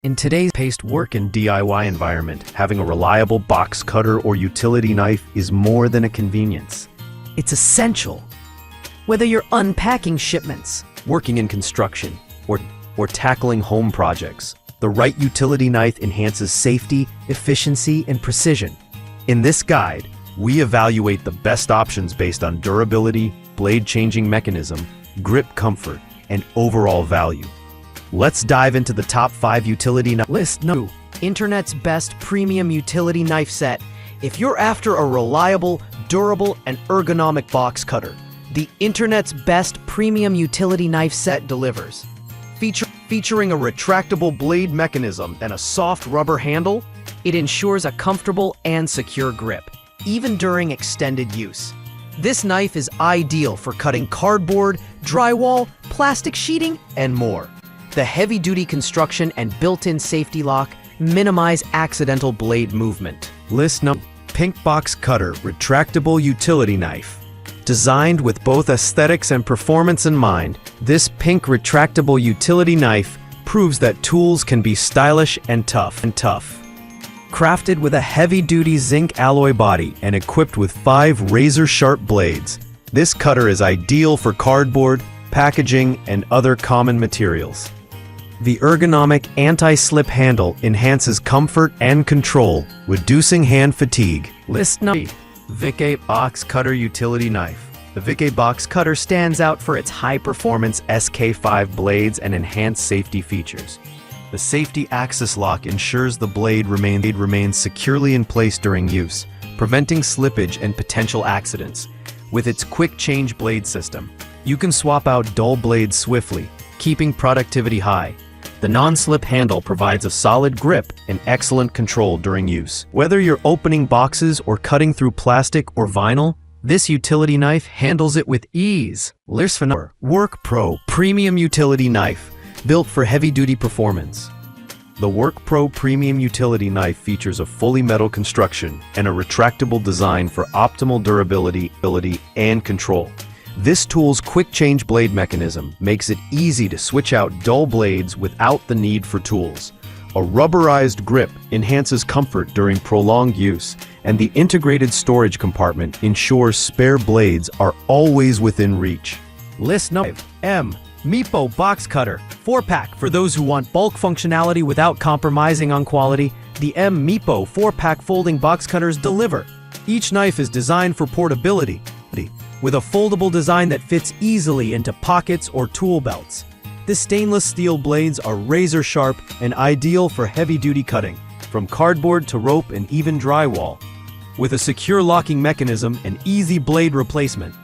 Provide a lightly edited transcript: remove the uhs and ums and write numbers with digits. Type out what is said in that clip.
In today's paced work and DIY environment, having a reliable box cutter or utility knife is more than a convenience. It's essential. Whether you're unpacking shipments, Working in construction, or tackling home projects, the right utility knife enhances safety, efficiency, and precision. In this guide, we evaluate the best options based on durability, blade-changing mechanism, grip comfort, and overall value. Let's dive into the top 5 utility knife list. No. Internet's best premium utility knife set. If you're after a reliable, durable, and ergonomic box cutter, the internet's best premium utility knife set delivers. Featuring a retractable blade mechanism and a soft rubber handle, it ensures a comfortable and secure grip, even during extended use. This knife is ideal for cutting cardboard, drywall, plastic sheeting, and more. The heavy-duty construction and built-in safety lock minimize accidental blade movement. List number: Pink Box Cutter Retractable Utility Knife. Designed with both aesthetics and performance in mind, this pink retractable utility knife proves that tools can be stylish and tough. Crafted with a heavy-duty zinc alloy body and equipped with 5 razor-sharp blades, this cutter is ideal for cardboard, packaging, and other common materials. The ergonomic anti-slip handle enhances comfort and control, reducing hand fatigue. List number: Vickey Box Cutter Utility Knife. The Vickey Box Cutter stands out for its high-performance SK5 blades and enhanced safety features. The safety axis lock ensures the blade remains securely in place during use, preventing slippage and potential accidents. With its quick change blade system, you can swap out dull blades swiftly, keeping productivity high. The non-slip handle provides a solid grip and excellent control during use. Whether you're opening boxes or cutting through plastic or vinyl, this utility knife handles it with ease. List number: Work Pro Premium Utility Knife, built for heavy-duty performance. The Work Pro Premium Utility Knife features a fully metal construction and a retractable design for optimal durability and control. This tool's quick-change blade mechanism makes it easy to switch out dull blades without the need for tools. A rubberized grip enhances comfort during prolonged use, and the integrated storage compartment ensures spare blades are always within reach. List number: Meepo Box Cutter 4-pack. For those who want bulk functionality without compromising on quality, the Meepo 4-pack folding box cutters deliver. Each knife is designed for portability, with a foldable design that fits easily into pockets or tool belts. The stainless steel blades are razor sharp and ideal for heavy-duty cutting, from cardboard to rope and even drywall. With a secure locking mechanism and easy blade replacement,